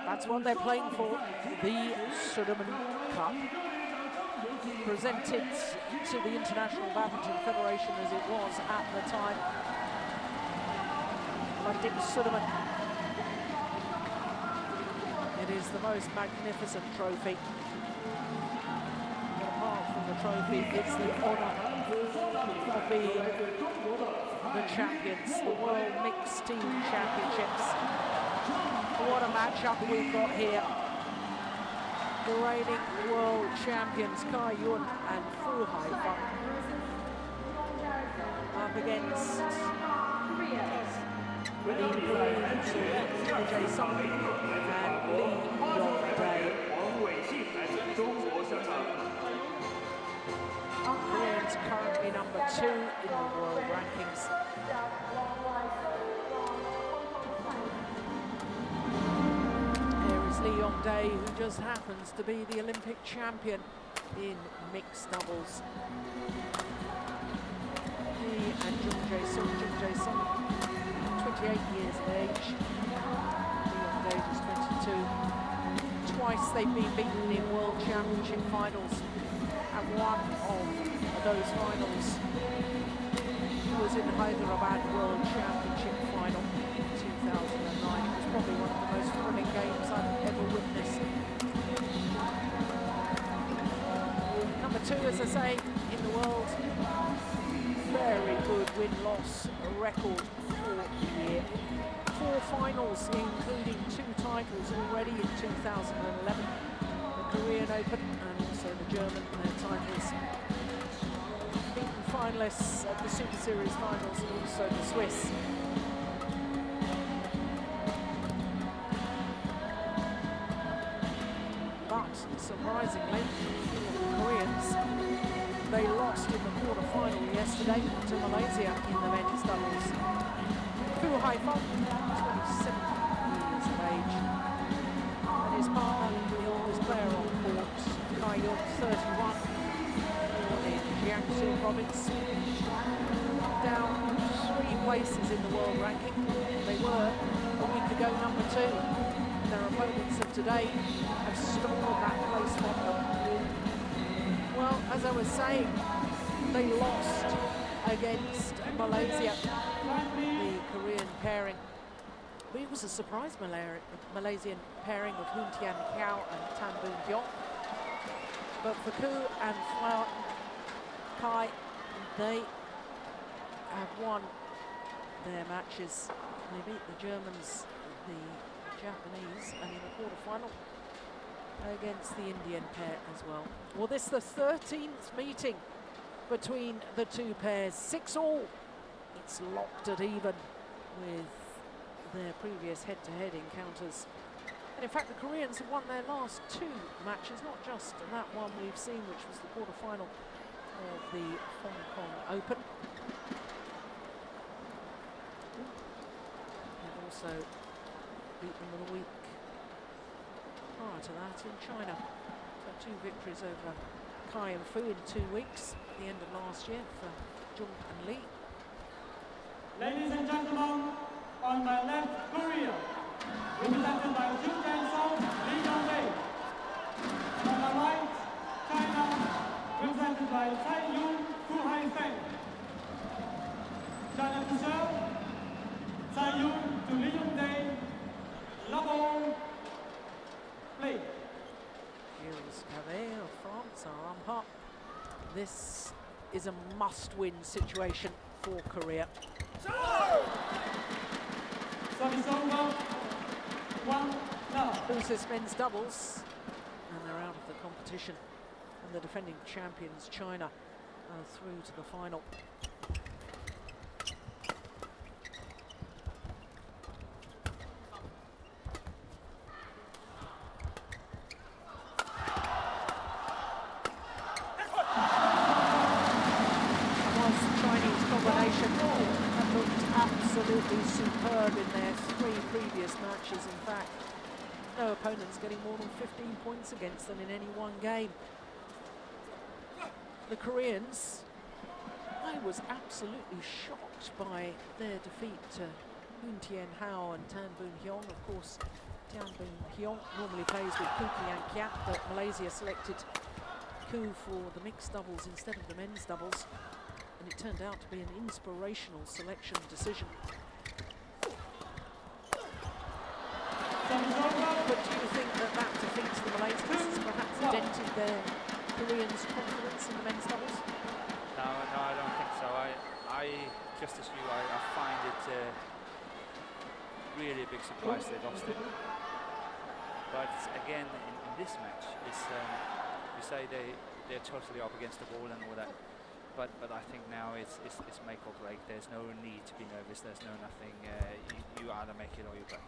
That's what they're playing for, the Sudirman Cup, presented to the International Badminton Federation as it was at the time by Dick Sudirman. It is the most magnificent trophy. But apart from the trophy, it's the honour of being the champions, the World Mixed Team Championships. What a matchup we've got here. The reigning world champions Yong Dae and Haifeng Fu up against the Koreans Jung Dae and Yong Dae. Koreans currently number 2 in the world rankings. Yong Dae, who just happens to be the Olympic champion in mixed doubles. He and Jung Dae, 28 years of age. Yong Dae is 22. Twice they've been beaten in World Championship finals, and one of those finals was in Hyderabad World Championship final in 2009. It was probably one of the most thrilling games I've ever witnessed. Number 2, as I say, in the world. Very good win-loss record for the year. 4 finals, including 2 titles already in 2011. The Korean Open and also the German titles. Beaten finalists at the Super Series finals and also the Swiss. But surprisingly, the Koreans, they lost in the quarter-final yesterday to Malaysia in the men's doubles. Haifeng Fu, 27 years of age, and his partner, the oldest player on court, Yong, 31, born in Jiangsu province, down 3 places in the world ranking. They were, a week ago, number 2. Their opponents of today have stolen that place from them. Well, as I was saying, they lost against Malaysia, the Korean pairing. But it was a surprise Malaysian pairing of Hoon Tian Kiao and Tan Boon Kyong. But for Koo and Kai, they have won their matches. They beat the Germans, the Japanese, and in the quarter-final against the Indian pair as well. Well, this is the 13th meeting between the 2 pairs. 6-all. It's locked at even with their previous head-to-head encounters. And in fact, the Koreans have won their last 2 matches, not just that one we've seen, which was the quarter-final of the Hong Kong Open. They've also beaten them a week prior to that in China. So 2 victories over Kai and Fu in 2 weeks at the end of last year for Jung and Lee. Ladies and gentlemen, on my left, Korea, represented by Jung Dae, Yong Dae. And on my right, China, represented by Haifeng Fu. China to serve, Yong to Yong Dae, love all, play. Gilles Cadet of France are on top. This is a must-win situation for Korea. Service over. 1 love. Who suspends doubles, and they're out of the competition. And the defending champions, China, are through to the final. Absolutely superb in their 3 previous matches. In fact, no opponents getting more than 15 points against them in any one game. The Koreans, I was absolutely shocked by their defeat to Boon Tien Hao and Tan Boon Hyong. Of course, Tan Boon Hyong normally plays with Koo Kian Kiat, but Malaysia selected Koo for the mixed doubles instead of the men's doubles, and it turned out to be an inspirational selection decision. But do you think that that defeats the Malaysians has perhaps dented their Koreans' confidence in the men's doubles? No, I don't think so. I just as you, I find it really a big surprise they lost it. But again, in this match, it's, you say they're totally up against the wall and all that. But I think now it's make or break. There's no need to be nervous. There's no nothing. You either make it or you break.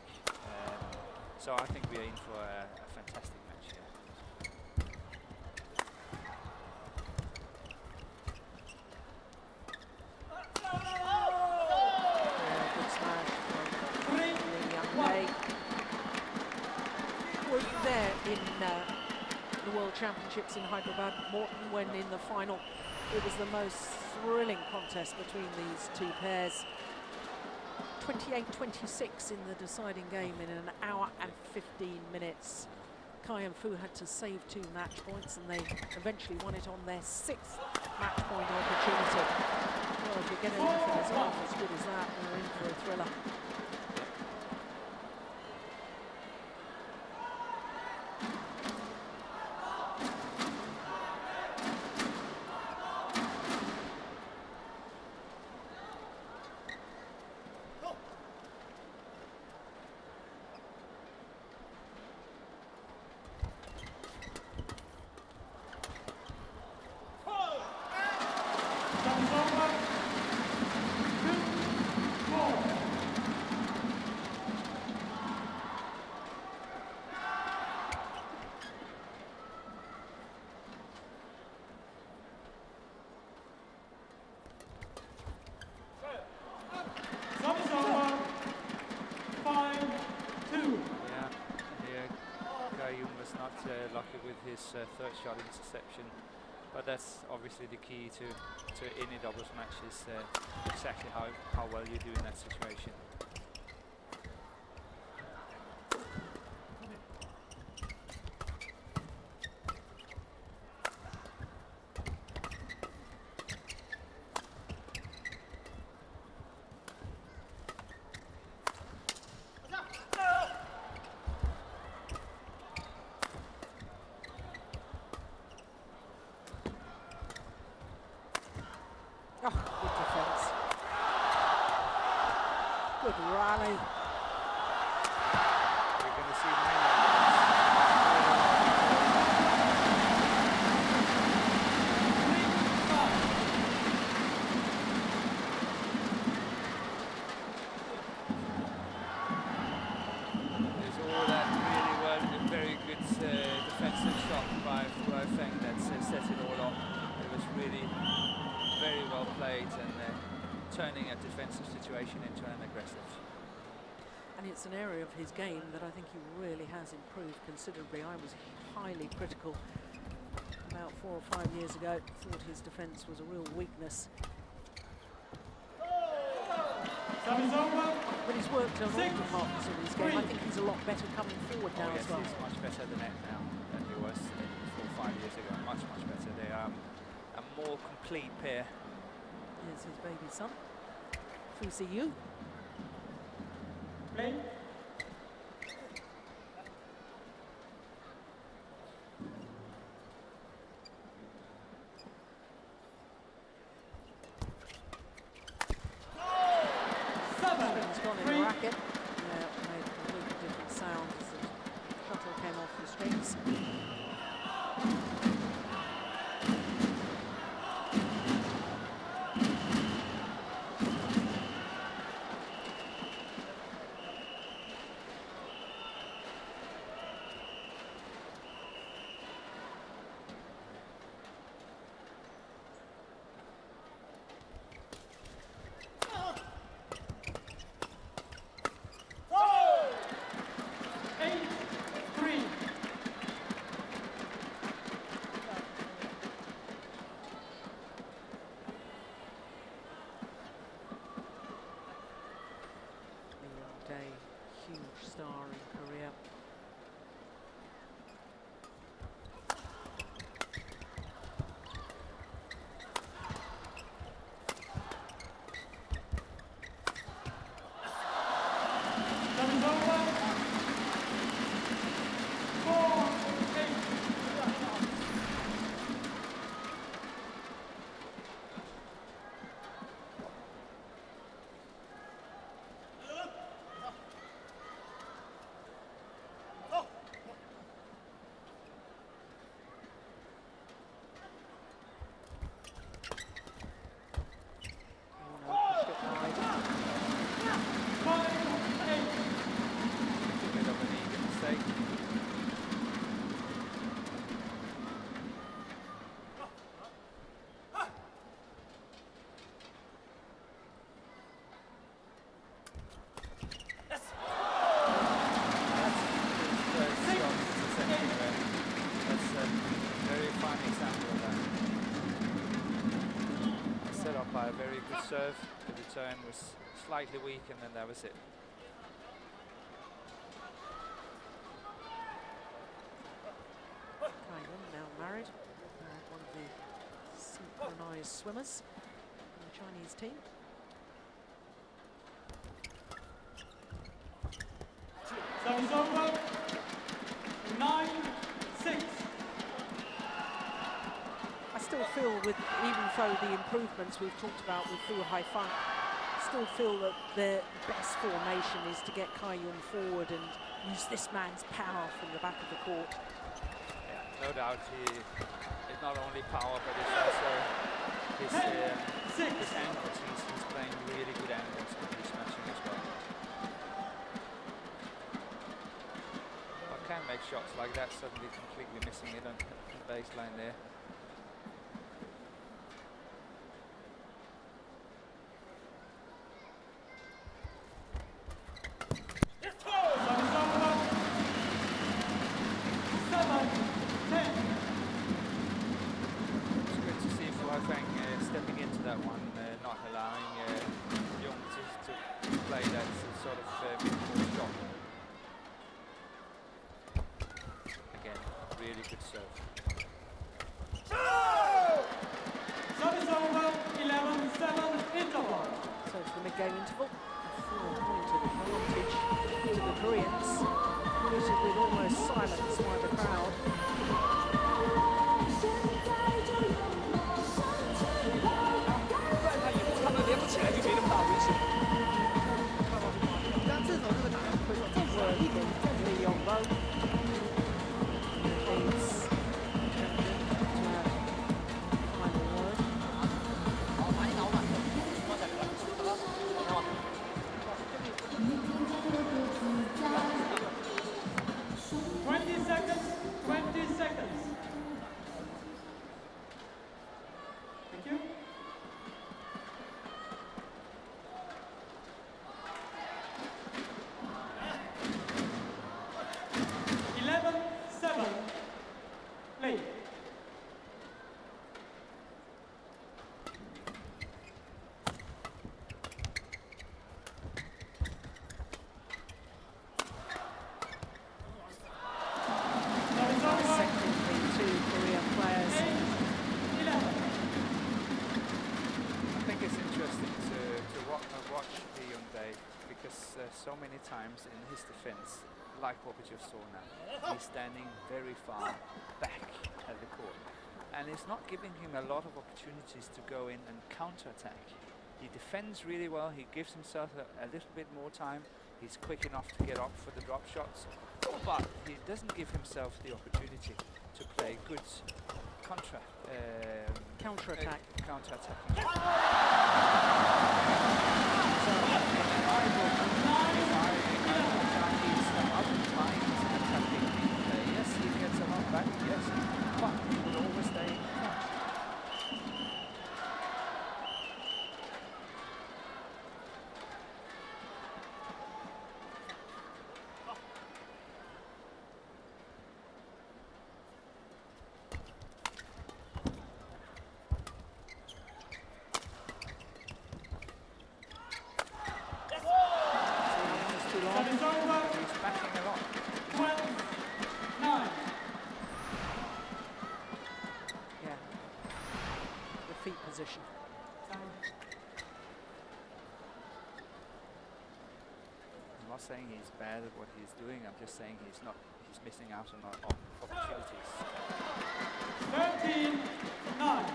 So I think we are in for a fantastic match here. Good smash from Yong Dae. Were you there in the World Championships in Hyderabad, Morton, when in the final it was the most thrilling contest between these two pairs? 28-26 in the deciding game in an hour and 15 minutes. Haifeng Fu had to save 2 match points, and they eventually won it on their 6th match point opportunity. Well, if you're getting anything as half as good as that, we're in for a thriller. Lucky with his third shot interception, but that's obviously the key to any doubles match, is exactly how well you do in that situation. Oh, good defence. Good rally. We're going to see many There's all that really well, very good defensive shot by Haifeng that set it all up. It was really very well played, and turning a defensive situation into an aggressive. And it's an area of his game that I think he really has improved considerably. I was highly critical about 4 or 5 years ago. Thought his defence was a real weakness. But he's worked on all departments of his game. I think he's a lot better coming forward now as well. He's much better at the net now than he was 4 or 5 years ago. Much better. They are a more complete pair. Here's his baby son, Fu Si Yu. Play. Spin's gone in the racket. Yeah, it made a completely different sound as the shuttle came off the strings. huge star in Korea. Service over. 4-8. Oh no, pushed it wide. 5-8. A bit of an eager mistake. That's his first shot essentially there. That's a very fine example of that. Set up by a very good serve. The return was slightly weak, and then that was it. Haifeng, now married, one of the synchronized swimmers in the Chinese team. Service over. 9-6. I still feel even though the improvements we've talked about with Fu Haifeng, still feel that the best formation is to get Jung forward and use this man's power from the back of the court. Yeah, no doubt he is not only power, but it's also his angles. He's playing really good angles when he's matching as well. I can make shots like that, suddenly completely missing it on the baseline there. Service over. 7-10. It's good to see Fu Haifeng stepping into that one, not allowing Jung to play that sort of mid-court shot. Again, really good serve. Service over. 11-7 interval. So it's the mid-game interval. A 4-point advantage to the Koreans, greeted with almost silence by the crowd. Word from the Yong Dae. Please, champion, to have final word. 20 seconds. 20 seconds. Thank you. 11-7. Play. Service over. Secondly, two Korean players. 8-11. I think it's interesting to watch the Yong Dae, because so many times in his defense, like what we just saw now, he's standing very far back at the court, and it's not giving him a lot of opportunities to go in and counter-attack. He defends really well, he gives himself a little bit more time, he's quick enough to get up for the drop shots, but he doesn't give himself the opportunity to play good Counter-attack. counter-attacking. So, Yes, he gets a lot back, yes, but he will always stay in front. That is over. He's backing a lot. 12-9. Yeah. The feet position. I'm not saying he's bad at what he's doing. I'm just saying he's missing out on opportunities. 13-9.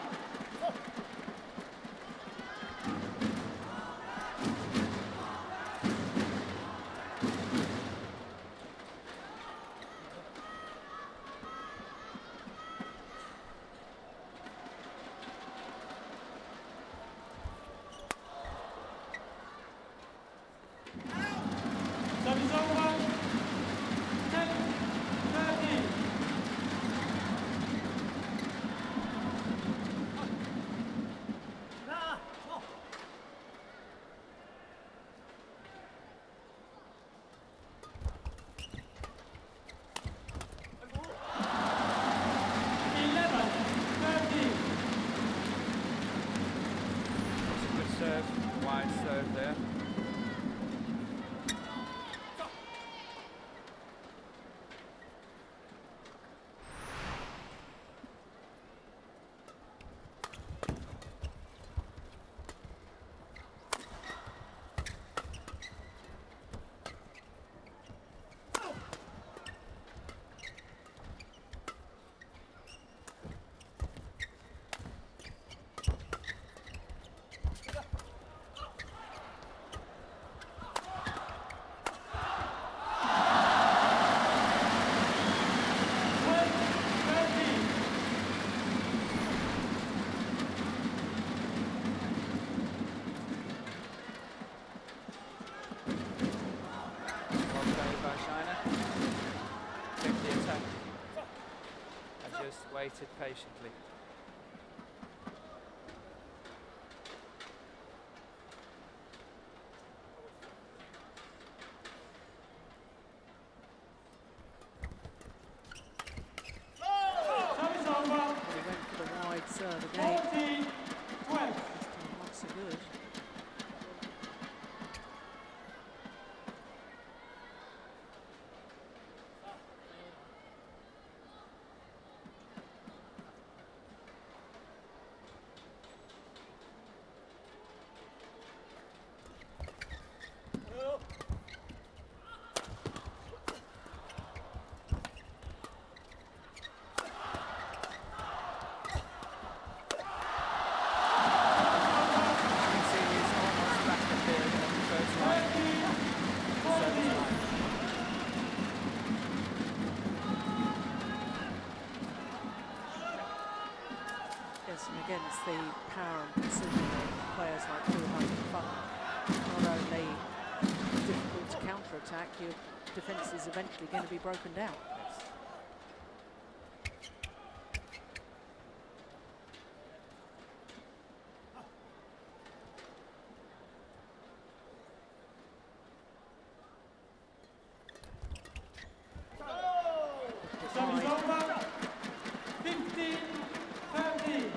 Service over. 10-13. That's a good serve, wide serve there. Well played by China. Checked the attack and just waited patiently. Service over. He went for the wide serve again. 14-12. Not so good. You see he's almost back at the first line. The service line. Yes, and again, it's the power and precision of players like Fu Haifeng. Not only difficult to counter-attack, your defence is eventually going to be broken down. Yes. Service over. 15-13.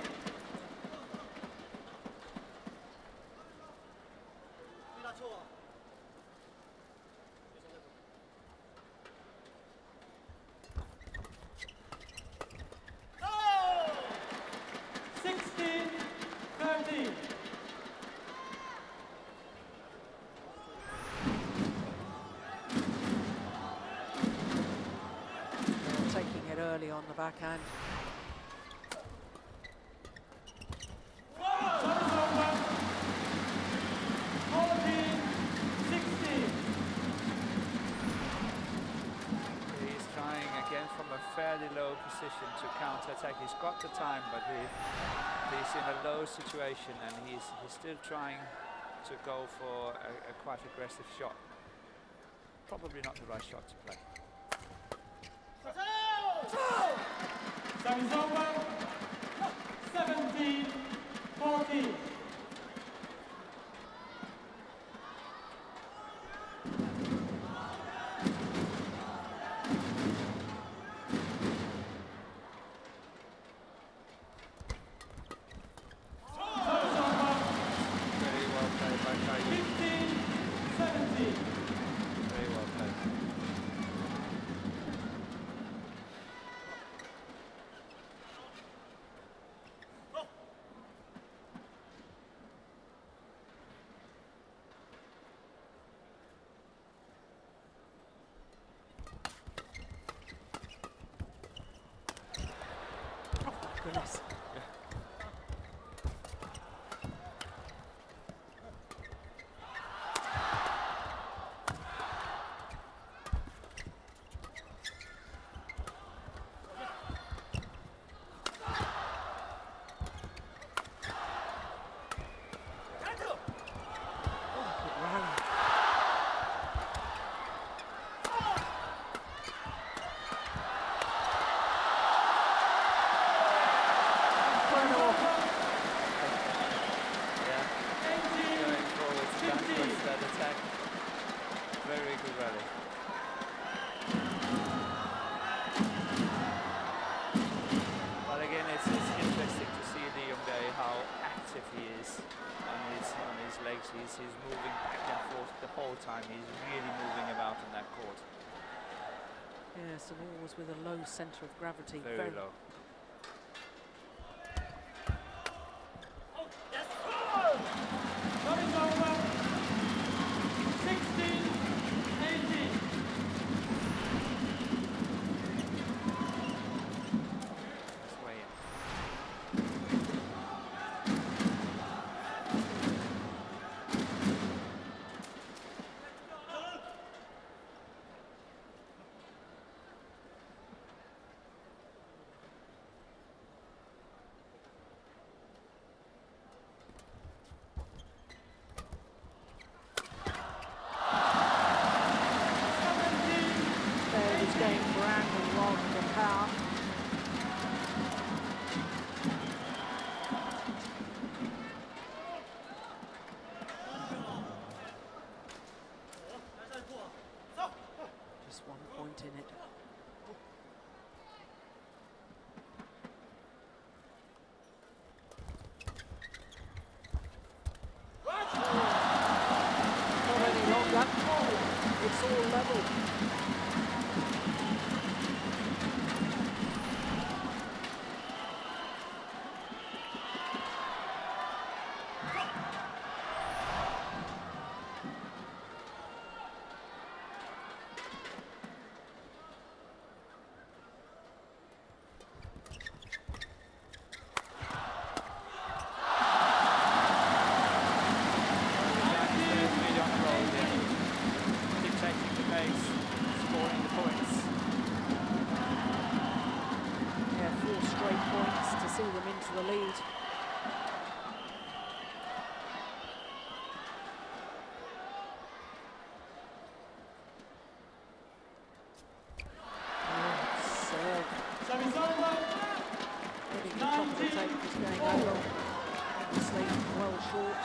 Oh! 16-13. Taking it early on the backhand. Service over. 14-16. He's trying again from a fairly low position to counter-attack. He's got the time, but he's in a low situation, and he's still trying to go for a quite aggressive shot. Probably not the right shot to play. Service over. 17-14. Very well played by Kai. 15-17. Very well very good rally. But again, it's interesting to see the Yong Dae how active he is on his legs. He's moving back and forth the whole time. He's really moving about in that court. Yes, and always with a low centre of gravity. Very low. Service over. 16-18. This way in. There he's going for angle rather than power. Just 1 point in it. Not any longer. It's all level. Really on the roll here. Dictating the pace, scoring the points. Yeah, 4 straight points to see them into the lead. Serve. Service over. Getting the top of the table is going over. Obviously, well short.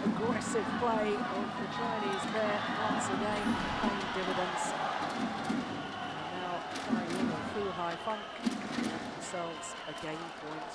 Aggressive play of the Chinese pair once again paying dividends. And now Yong and Fu Haifeng have themselves a game point.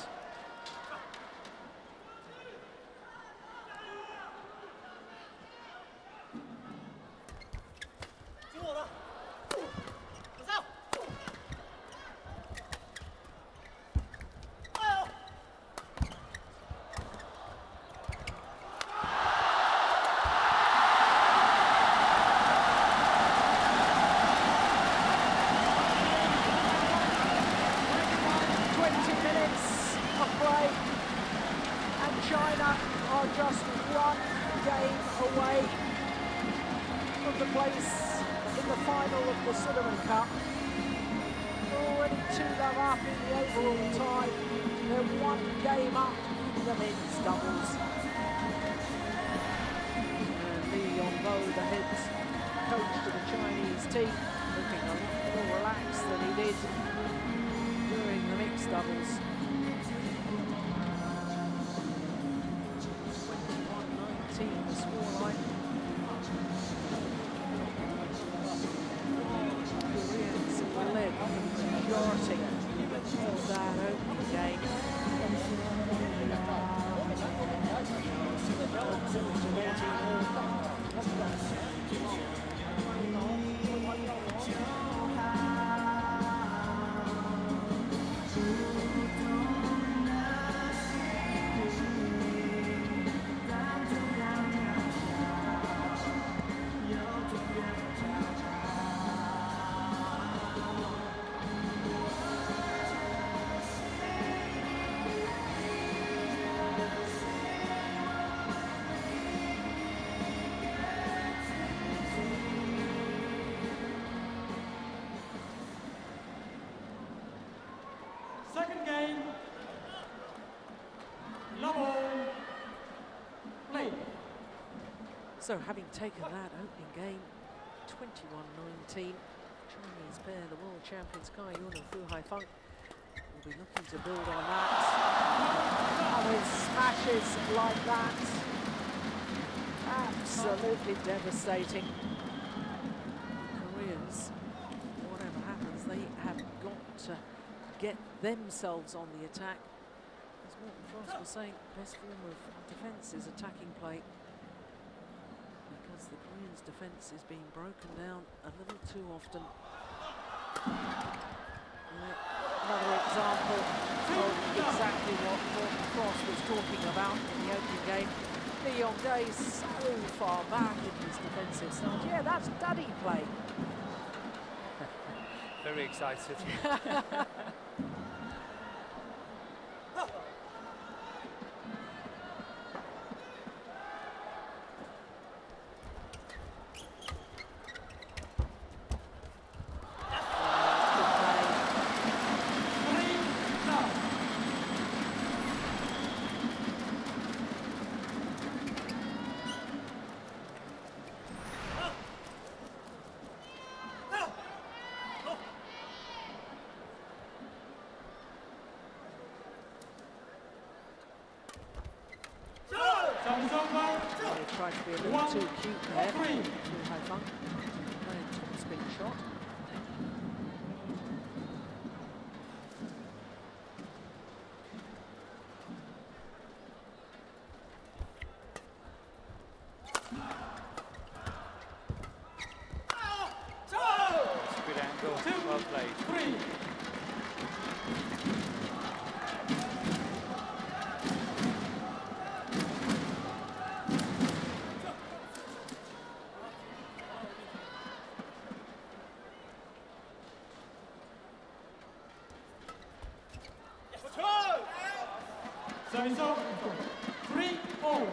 China are just 1 game away from the place in the final of the Sudirman Cup. They're already 2-0 up in the overall tie. They're 1 game up in the men's doubles. And Yong Dae, the head coach of the Chinese team, looking a lot more relaxed than he did during the mixed doubles. 21-19 the scoreline. Koreans led the majority of that opening game. So having taken that opening game, 21-19, Chinese pair, the world champions Kai Yun and Fu Haifeng, will be looking to build on that. And with smashes like that, absolutely devastating. Koreans, whatever happens, they have got to get themselves on the attack. As Morten Frost was saying, best form of defence is attacking play, because the Koreans' defence is being broken down a little too often. Another example of exactly what Morten Frost was talking about in the opening game. Yong Dae so far back in his defensive stance. Yeah, that's daddy play. Very excited. They tried to be a little too cute there. Fu Haifeng playing top spin shot. Good angle, well played. Service over. 3-0.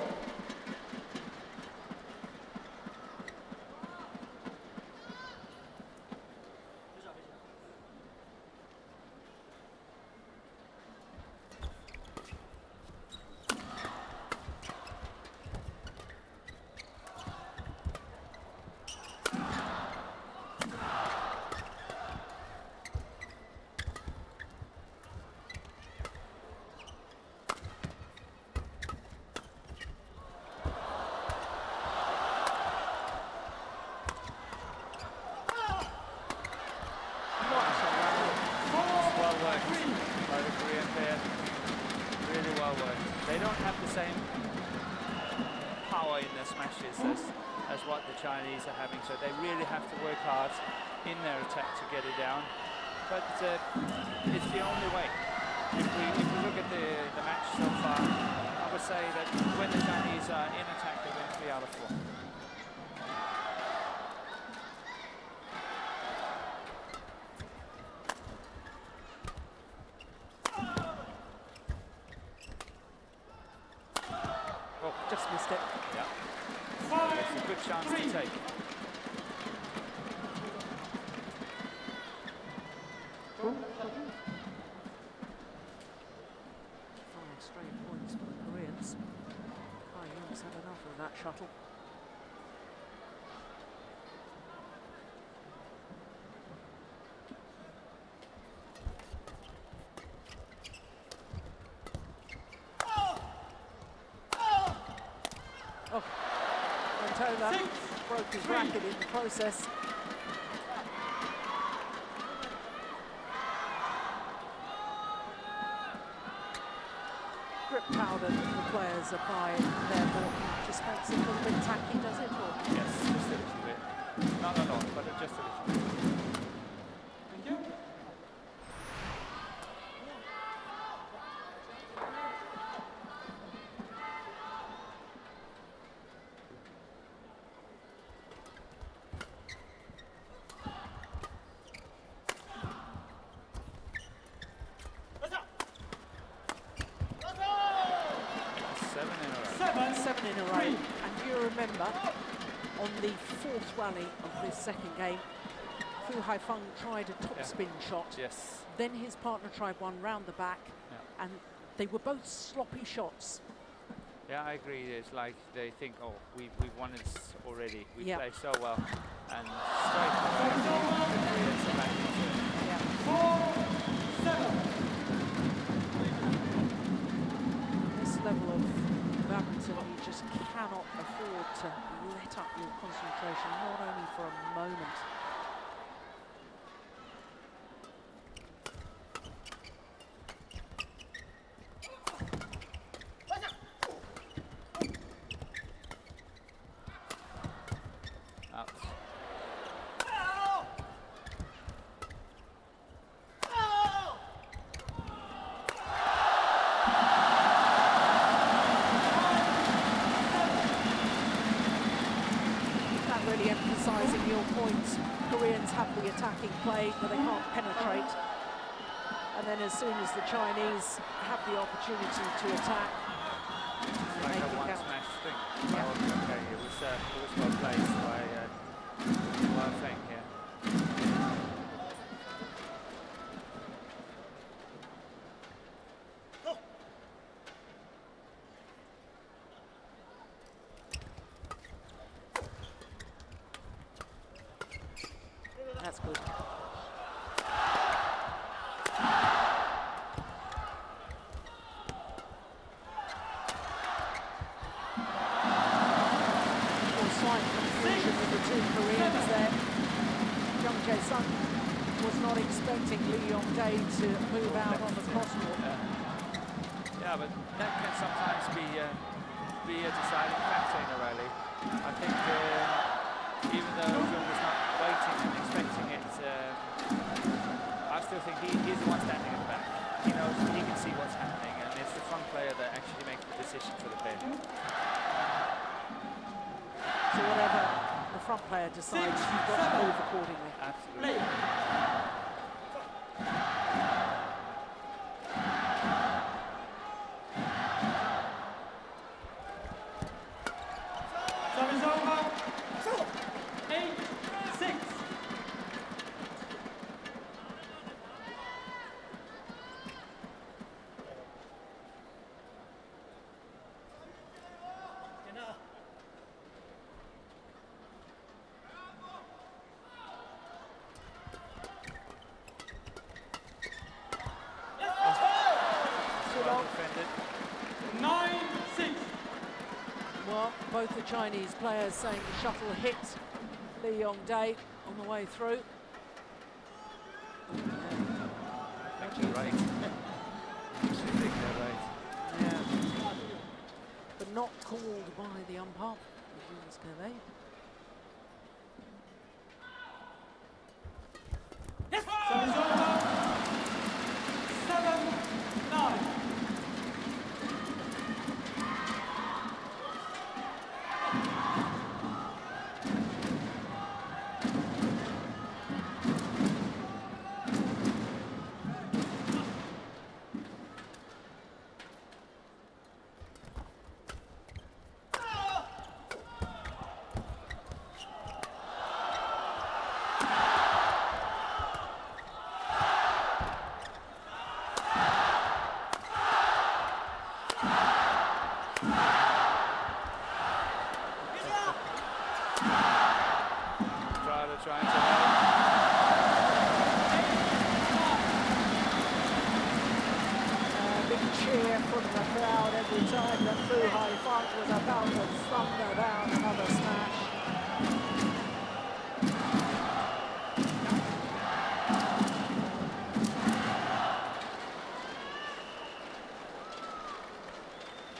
They don't have the same power in their smashes as what the Chinese are having, so they really have to work hard in their attack to get it down. But it's the only way. If we look at the match so far, I would say that when the Chinese are in attack, they win 3 out of 4. Just missed it. Yeah. That's a good chance to take. 5 straight points for the Koreans. Kai Yun's had enough of that shuttle. Oh, Montona broke his racket in the process. Grip powder that the players apply there just makes it a little bit tacky, does it? Or? Yes, just a little bit. Not a lot, but just a little bit. Thank you. Seven in a row. And you remember, on the 4th rally of this second game, Fu Haifeng tried a top spin shot. Yes. Then his partner tried one round the back, and they were both sloppy shots. Yeah, I agree. It's like they think, oh, we won this already. We Yeah. play so well, and straight away it's back into it. Yeah. 4-7. This level of badminton, you just cannot afford to let up your concentration, not only for a moment. Out. That really emphasising your points. Koreans have the attacking play, but they can't penetrate. And then as soon as the Chinese have the opportunity to attack, It's like make a it one count. smash thing. Yeah. Well, okay, it was well played by Haifeng here. That's good. Slight confusion with the two Koreans there. Jung Dae was not expecting Yong Dae to move out on the cross court. Yeah, but that can sometimes be a deciding factor in a rally. I think even though Jung was not waiting and expecting it, I still think he's the one standing at the back. He knows, he can see what's happening, and it's the front player that actually makes the decision for the pair. So whatever the front player decides, you've got to move accordingly. Absolutely. Service over. 8-6. Well defended. 9-6. Well, both the Chinese players saying the shuttle hit Yong Dae on the way through. I think you're right. I actually think they're right. Yeah. But not called by the umpire. Jung Dae. Service over. 7-9. Trying to help. Big cheer from the crowd every time that Fu Haifeng was about to thunder down another smash.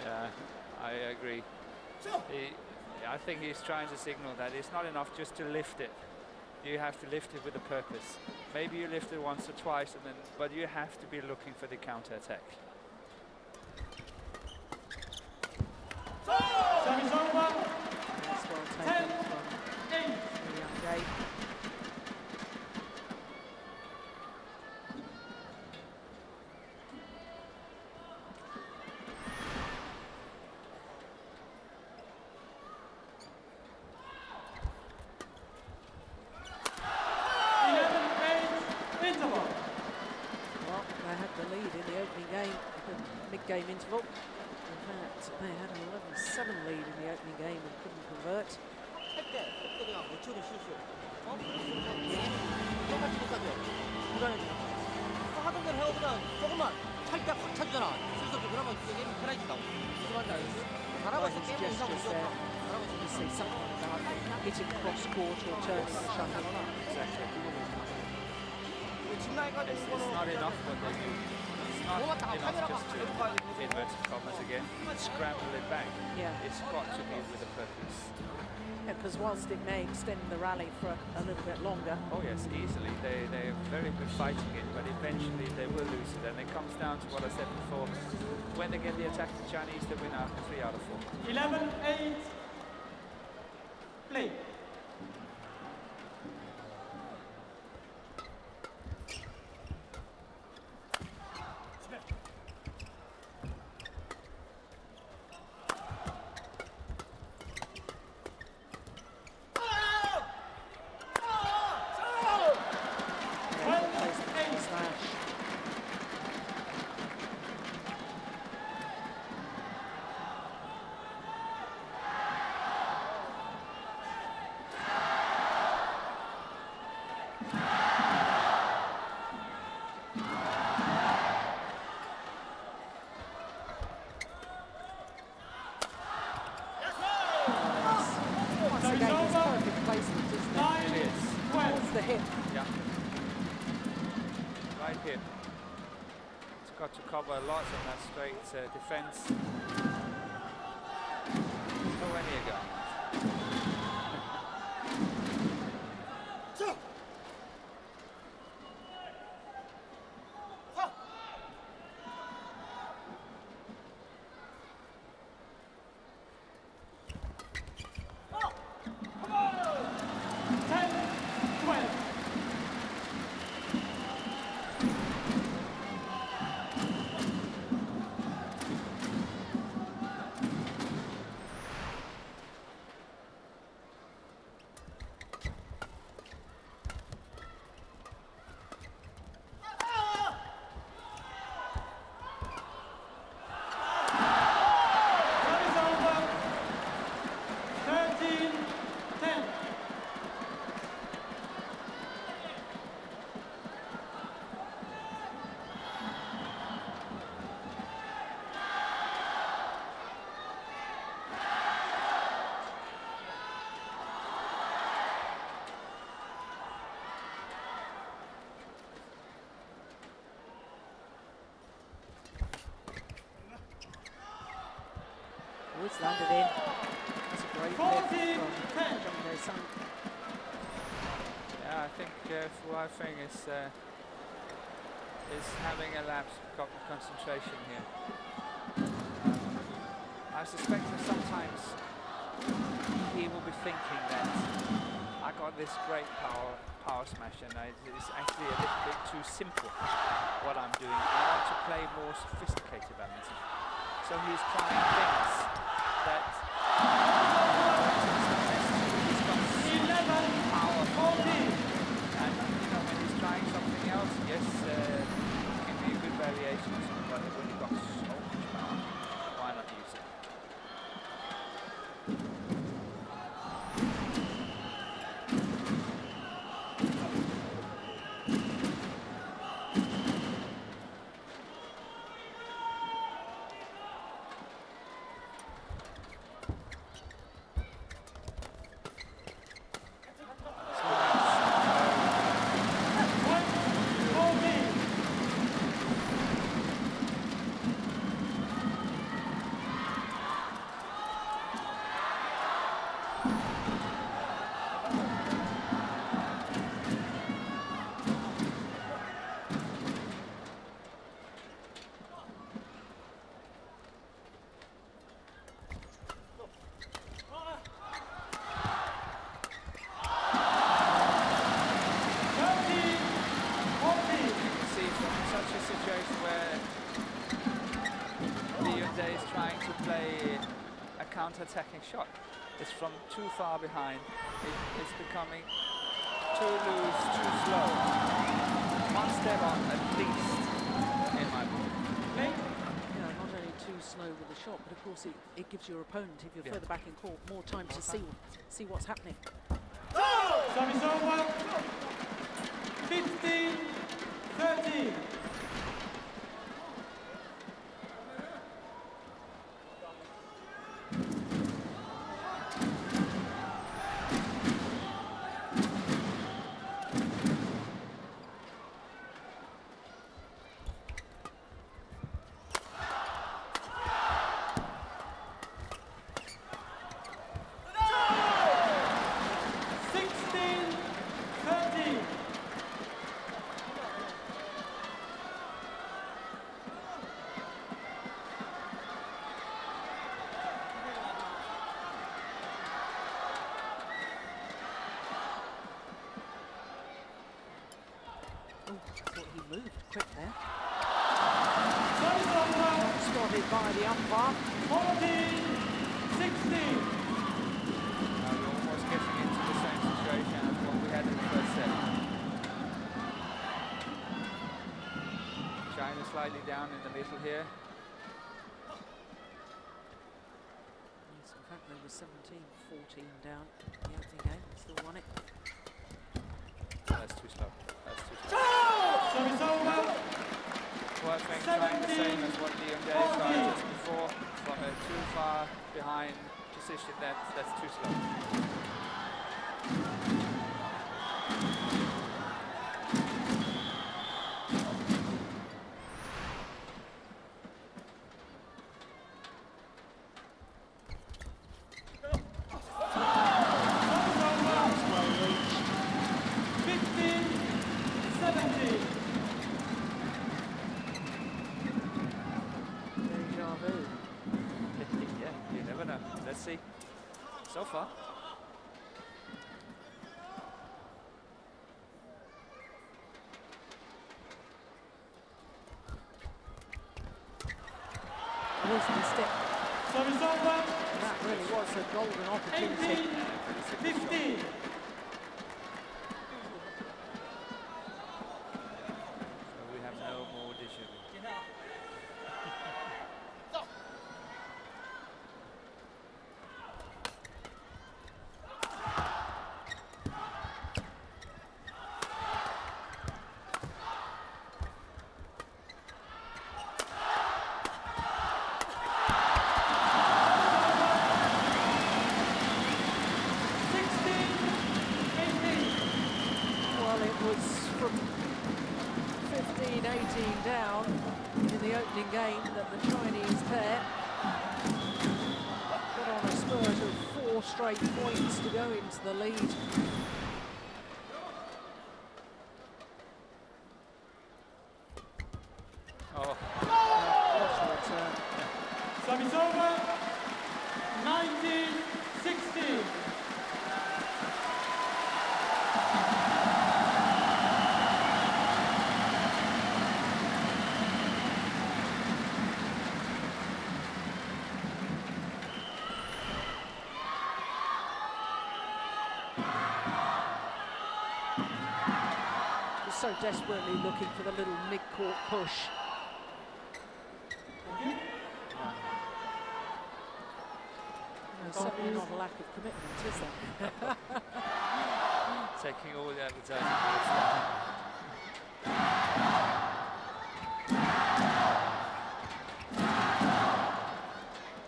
Yeah, I agree. I think he's trying to signal that it's not enough just to lift it. You have to lift it with a purpose. Maybe you lift it once or twice, and then, but you have to be looking for the counter-attack. Service over. That's well taken from 10-8. Yong Dae. Well, they had the lead in the opening game, the mid-game interval. In fact, They had an 11-7 lead in the opening game and couldn't convert. 할때 그냥 못 치는 실수. 똑같이 못 가죠. 불안해지나. 하던 대로 해요. 그냥 조금만 찰 때 확 차주잖아. 실수 없이 그러면 게임이 편해진다고. 무슨 말인지 알겠지? 잘하고 있어. 게임 이상 문제 없어. 잘하고 You 있어. see something about hitting cross court or turning and shutting on up. Exactly. 집 나이까지 It's not enough what they do. It's not 뭐가 다 enough 카메라가 just to, 계속 가야 돼. inverted commas again, scramble it back. Yeah. It's got to be with a purpose. Because whilst it may extend the rally for a little bit longer, Oh yes, easily. They're very good fighting it, but eventually they will lose it. And it comes down to what I said before. When they get the attack to Chinese, they win out 3 out of 4. 11-8. Play. smash. Once again, it's perfect placement, isn't it? It is. Towards the hip. Yeah. Right hip. It's got to cover a lot on that straight defense. Nowhere near going. Oh, it's landed in. That's a great lift from Jung Dae. Yeah, I think Fu Haifeng is having a lapse of concentration here. I suspect that sometimes he will be thinking that I got this great power smash and it's actually a little bit too simple what I'm doing. I want to play more sophisticated badminton. So he's trying things that he's got power and when he's trying something else, yes, it can be a good variation, but when you've got so much power, why not use it? Yong Dae is trying to play a counter-attacking shot. It's from too far behind. It's becoming too loose, too slow. One step on at least, in my book. Yeah, not only too slow with the shot, but of course it gives your opponent, if you're Yeah. further back in court, more time to see what's happening. Service over. 15-13. Thought he moved quick there. Service over. Spotted by the umpire. 14-16. Now we're almost getting into the same situation as what we had in the first set. China slightly down in the middle here. Yes, in fact they were 17-14 down in the opening game. Still won it. That's too slow. That's too slow. Service over. Well, I think trying the same as what Yong Dae tried just before, from a too far behind position, that's too slow. Well reached. 15-17. Deja vu. Yeah, you never know. Let's see. So far. Losing the stick. Service over. That really was a golden opportunity. 18-15. So we have no more déjà vu. Well, it was from 15-18 down in the opening game that the Chinese pair got on a spurt of 4 straight points to go into the lead. Oh, Lost return. Service over. 19-16. Was so desperately looking for the little mid-court push. There's certainly not a lack of commitment, is there? taking all the advertising boards down.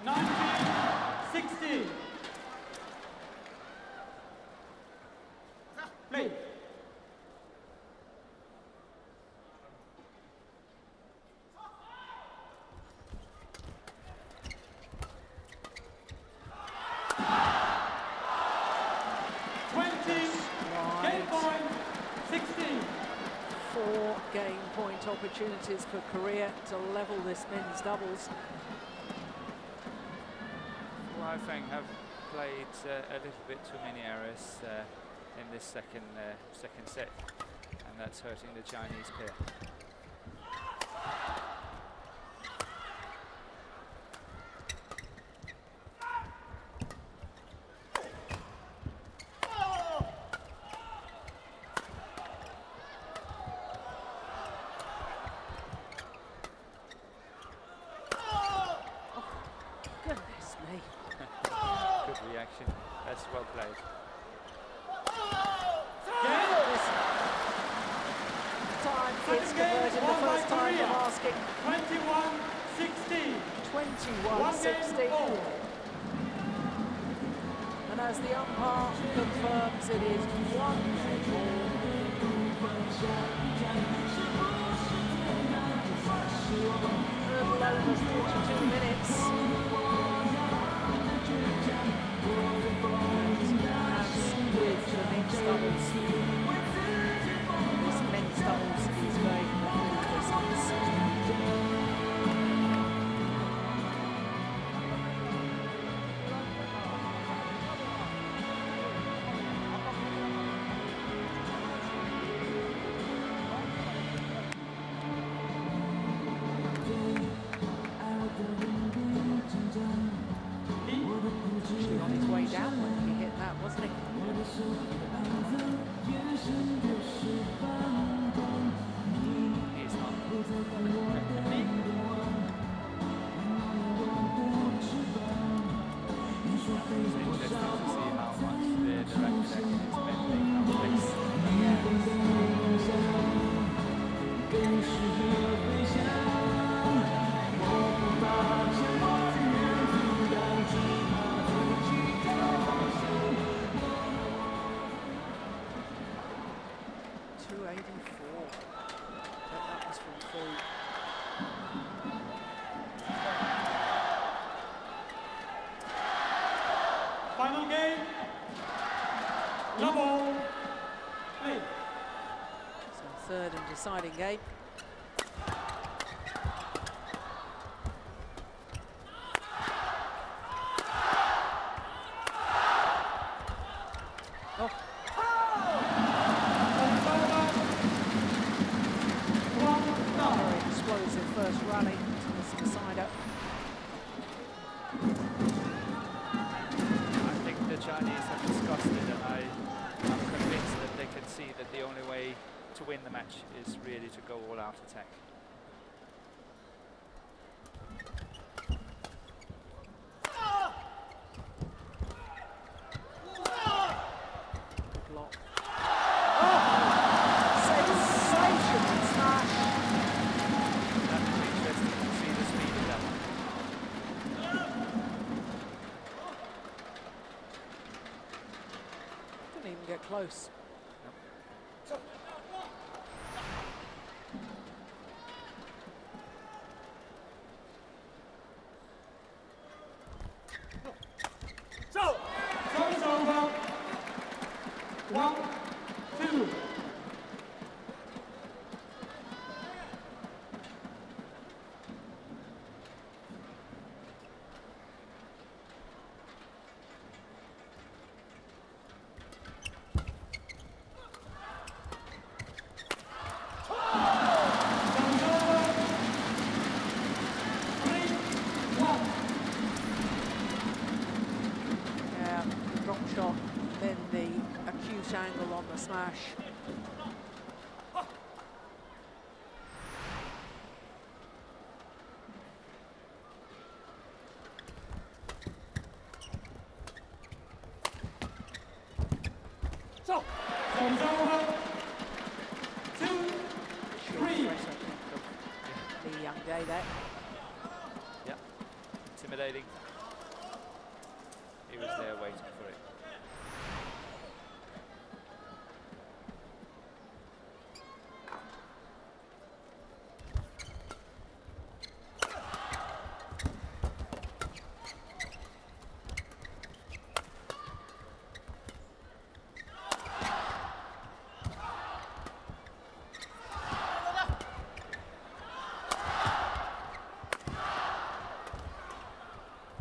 19-16. Play. Game point, 16. 4 game point opportunities for Korea to level this men's doubles. Haifeng have played a little bit too many errors in this second set, and that's hurting the Chinese pair. well played. This time it's converted the first time of asking. 21-16. 21-16. And as the umpire confirms, it is 1-all. A little over 42 minutes. As with the mixed doubles, this men's doubles is going to distance. Actually on his way down when he hit that, wasn't he? He's not. It's interesting to see how much the racket action is bending nowadays. That was from Fu. Final game. Love all. Play. So third and deciding game. Oh. Very explosive first rally to this decider. I think the Chinese have discussed it, and I'm convinced that they can see that the only way to win the match is really to go all out attack. Good block. Oh! Sensational smash. That will be interesting to see the speed of that one. Didn't even get close. Service over. 1-2. Yeah, the drop shot, then the acute angle on the smash. Service over. 2-3. The Young Dae there. Yeah, intimidating. He was there waiting for it.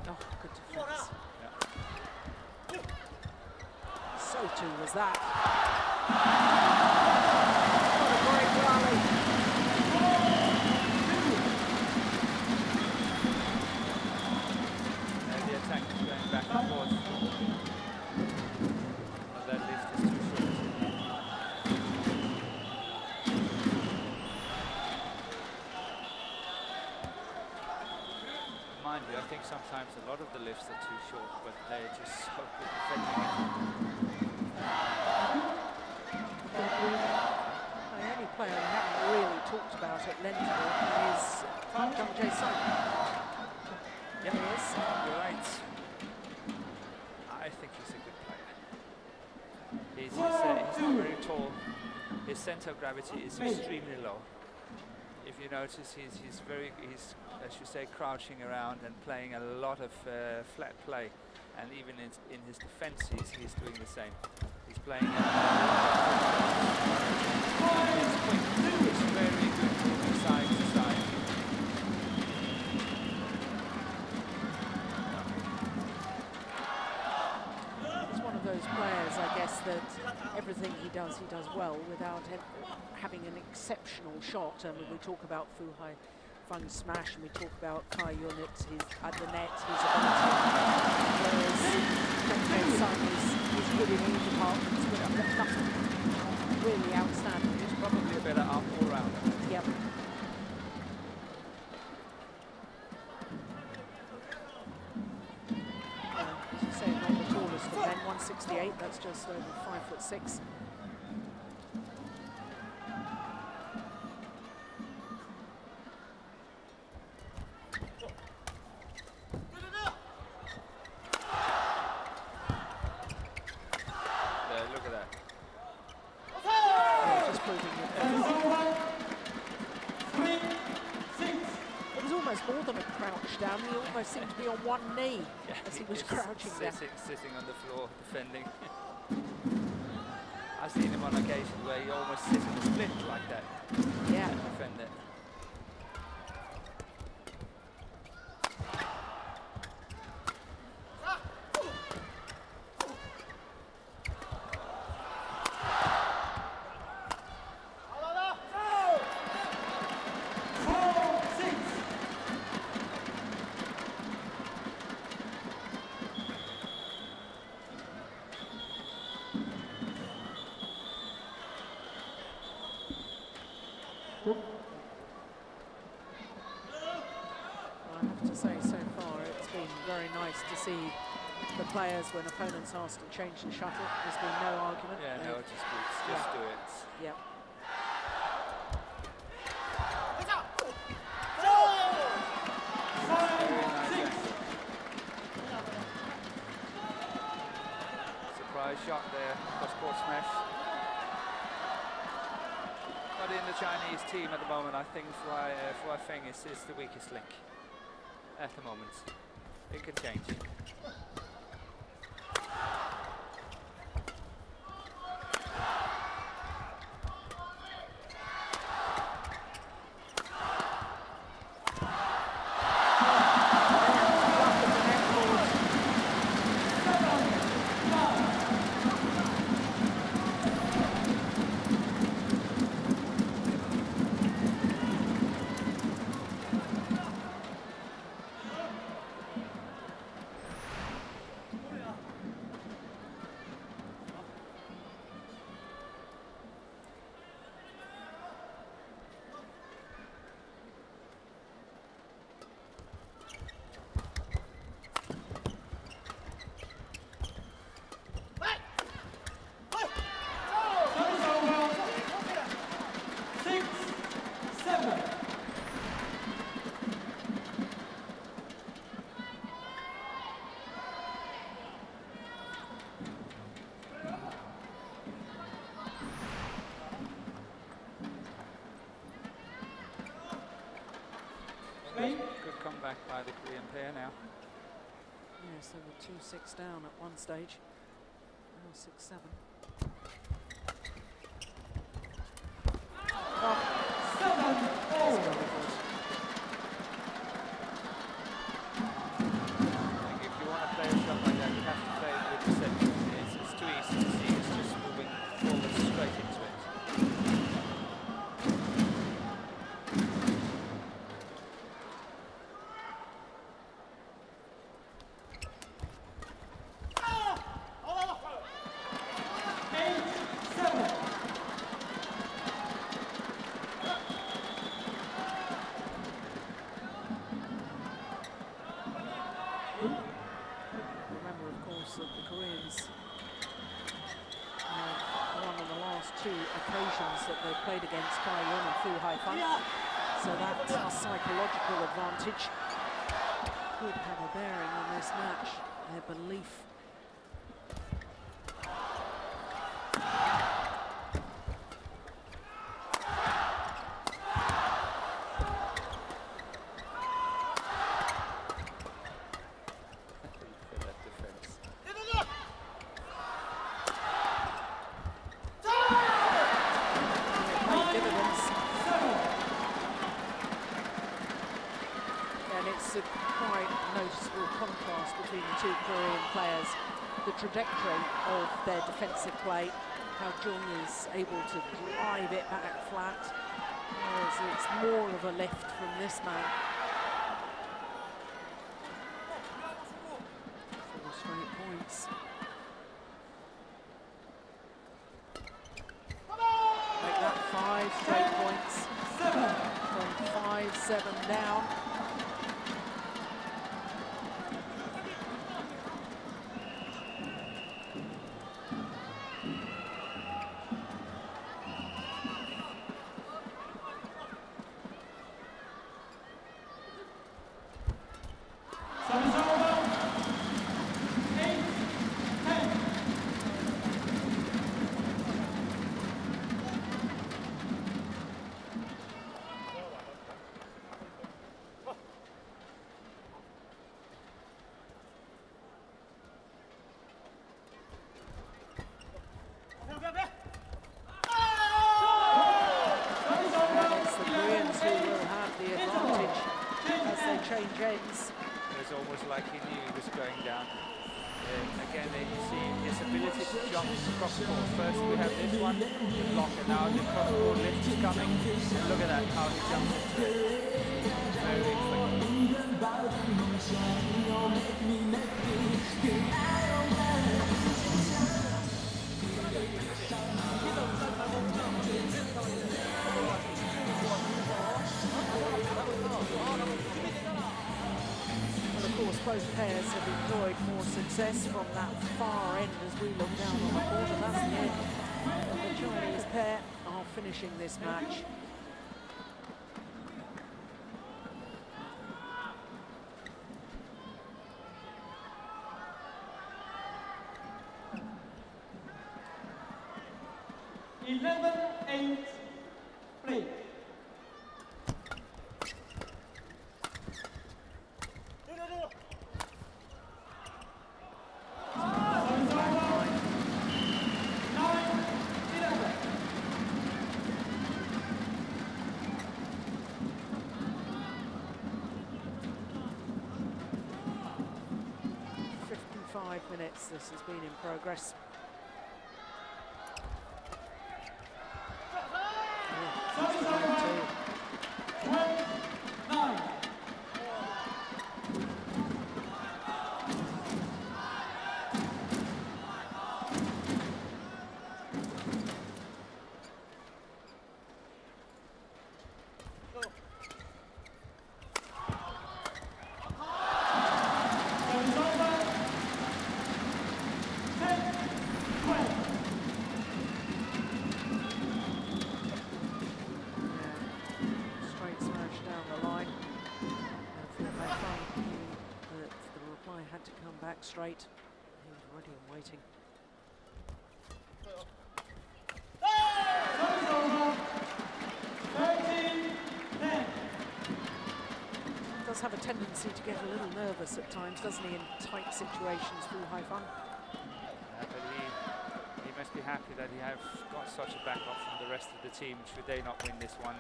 Oh, good defense. Yeah. So too was that. What a great rally. The attack is going back and forth. But that list is too short. Mind you, I think something sometimes a lot of the lifts are too short, but they're just so good defending it. The only player we haven't really talked about at Leinster is Jung Dae. Yeah, you're right. I think he's a good player. He's not very tall. His center of gravity is extremely low. If you notice, he's as you say, crouching around and playing a lot of flat play, and even in his defense, he's doing the same. He's playing. He's quick. He's very good moving side to side. He's one of those players, I guess, that everything he does well without having an exceptional shot. I mean, we talk about Fu Haifeng smash, and we talk about Kai Yunit, his at the net, his ability. Whereas Jung Dae is good in all departments, but nothing really outstanding. He's probably a better all-rounder. Yep. As you say, not the tallest of men, 168. That's just over 5'6". Look at that. Just proving it. It was almost more than a crouch down. He almost seemed to be on one knee as he was crouching down. Sitting on the floor defending. I've seen him on occasion where he almost sits in a split like that. Yeah. And defend it. I have to say, so far it's been very nice to see the players, when opponents asked to change the shuttle, there's been no argument. Yeah, no disputes, just do it. Yep. Surprise shot there, cross-court smash. But in the Chinese team at the moment, I think Fu Haifeng is the weakest link at the moment. It can change. Good comeback by the Korean pair now. Yes, they were 2-6 down at one stage. Now 6-7. I think if you want to play a shot like that, you have to play it with the settings. It's too easy to see. It's just moving forward straight into it. two occasions that they played against Haifeng and Fu Haifeng. So that psychological advantage could have a bearing on this match, their belief. It's a quite noticeable contrast between the two Korean players, the trajectory of their defensive play, how Jung is able to drive it back flat, whereas it's more of a lift from this man. 4 straight points. Make that 5 straight points. From 5-7 down. Change ends. It was almost like he knew he was going down. Again, you see his ability to jump across the court. First we have this one, the block, and now the cross-court lift is coming. And look at that, how he jumps into it. Very quick. Both pairs have enjoyed more success from that far end as we look down on the court, and that's the end. And the Chinese pair are finishing this match. Play. 5 minutes this has been in progress. Straight. He was ready and waiting. Does have a tendency to get a little nervous at times, doesn't he, in tight situations through Haifeng? But he must be happy that he has got such a backup from the rest of the team. Should they not win this one,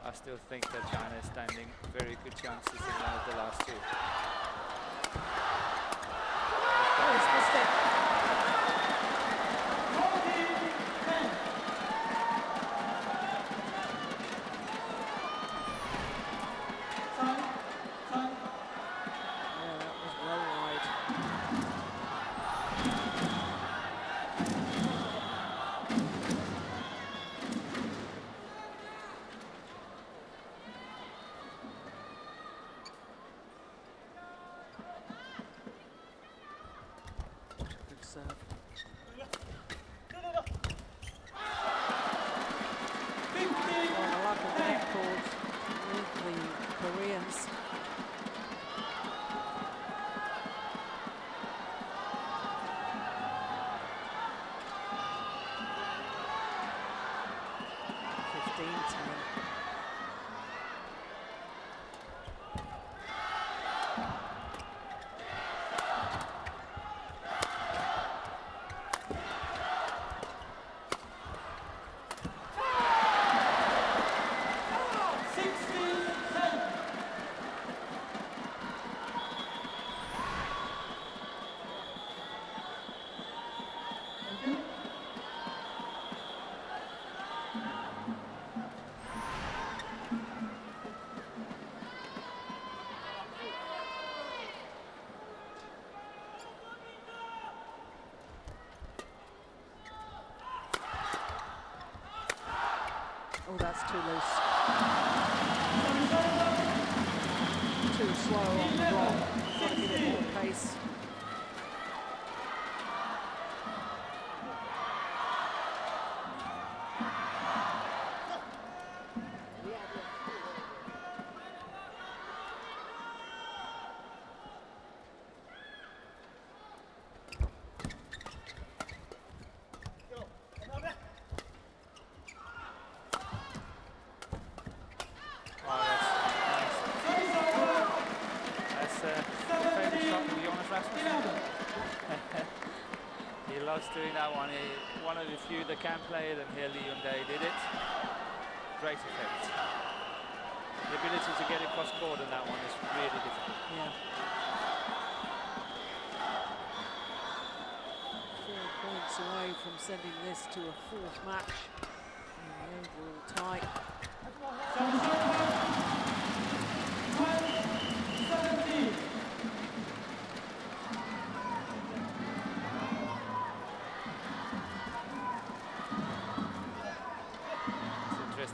I still think that China is standing very good chances in one of the last two. time. Oh, that's too loose. Too slow on the block. Got to give it more pace. He loves doing that one. One of the few that can play it, and here Yong Dae did it. Great effect. The ability to get it cross court on that one is really difficult. Yeah. 4 points away from sending this to a 4th match in the overall tie.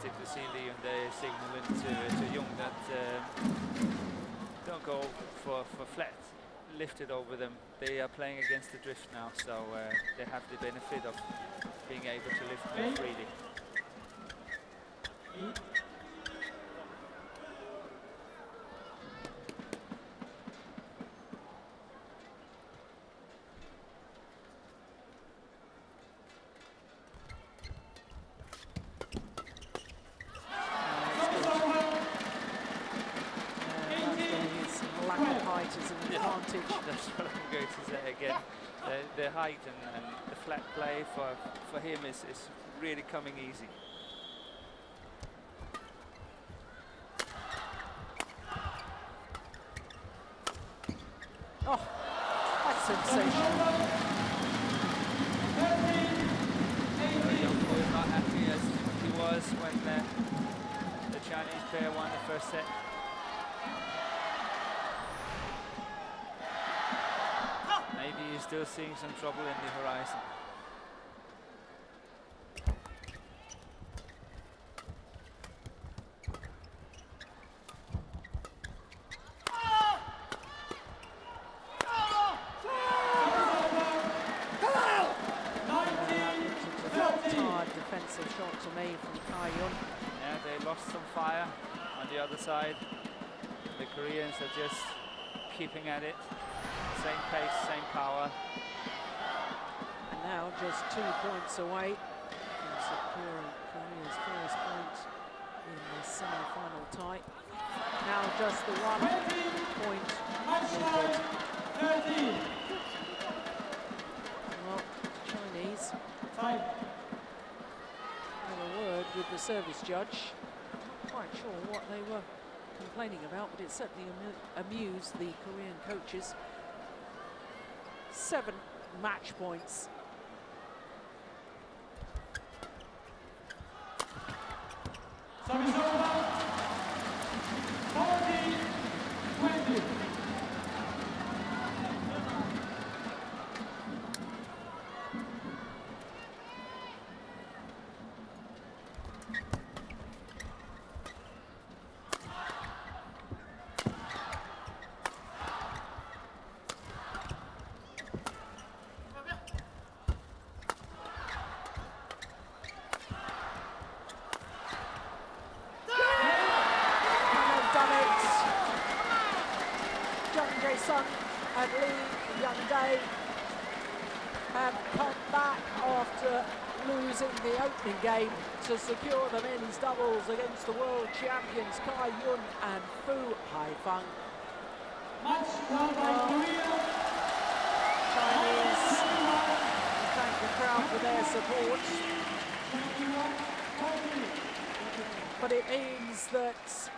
To see Yong Dae signaling to Jung that don't go for flat, lift it over them. They are playing against the drift now, so they have the benefit of being able to lift more freely. That's what I'm going to say again. The height and the flat play for him is really coming easy. Oh, that's sensational. Young boy is not happy as he was when the Chinese pair won the first set. Maybe he's still seeing some trouble in the horizon. Defensive shot to me from Kai-Yun. Yeah, they lost some fire on the other side. The Koreans are just keeping at it. Same pace, same power. And now just 2 points away from securing Korea's first point in the semi-final tie. Now just the 1 point needed. Well, Chinese had a word with the service judge. Not quite sure what they were complaining about, but it certainly amused the Korean coaches. 7 match points. Service over. 40-20. losing the opening game to secure the men's doubles against the world champions Kai Yun and Fu Haifeng. Match won by Korea. Chinese thank the crowd for their support, but it means that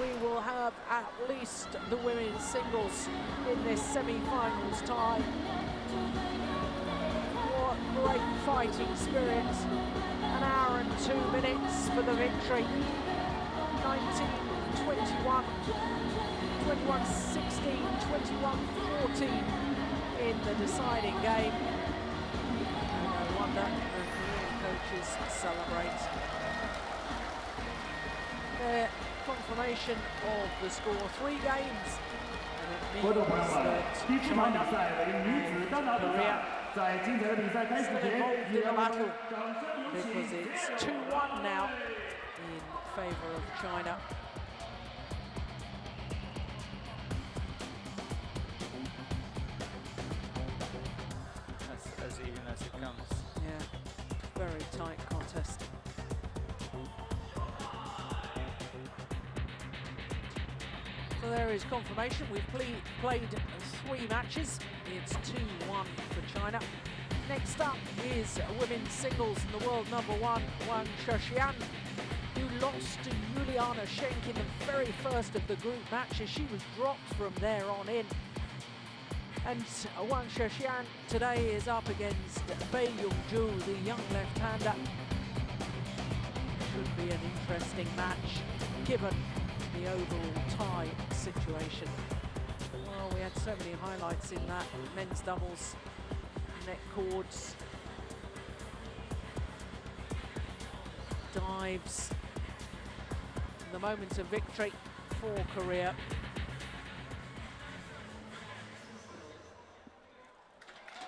we will have at least the women's singles in this semi-finals tie. What great fighting spirit. An hour and 2 minutes for the victory. 19-21, 21-16, 21-14 in the deciding game. No wonder the Korean coaches celebrate. Their confirmation of the score, 3 games. And it means that China and Korea still involved in the battle because it's 2-1 now in favour of China. As even as it comes. Yeah, very tight contest. So there is confirmation. We've played 3 matches. It's 2-1 for China. Next up is women's singles and the world number 1, Wang Shexian, who lost to Juliana Schenk in the very first of the group matches. She was dropped from there on in. And Wang Shexian today is up against Bei Yongju, the young left-hander. Should be an interesting match, given the overall tie situation. Well, we had so many highlights in that men's doubles, net cords, dives, the moment of victory for Korea.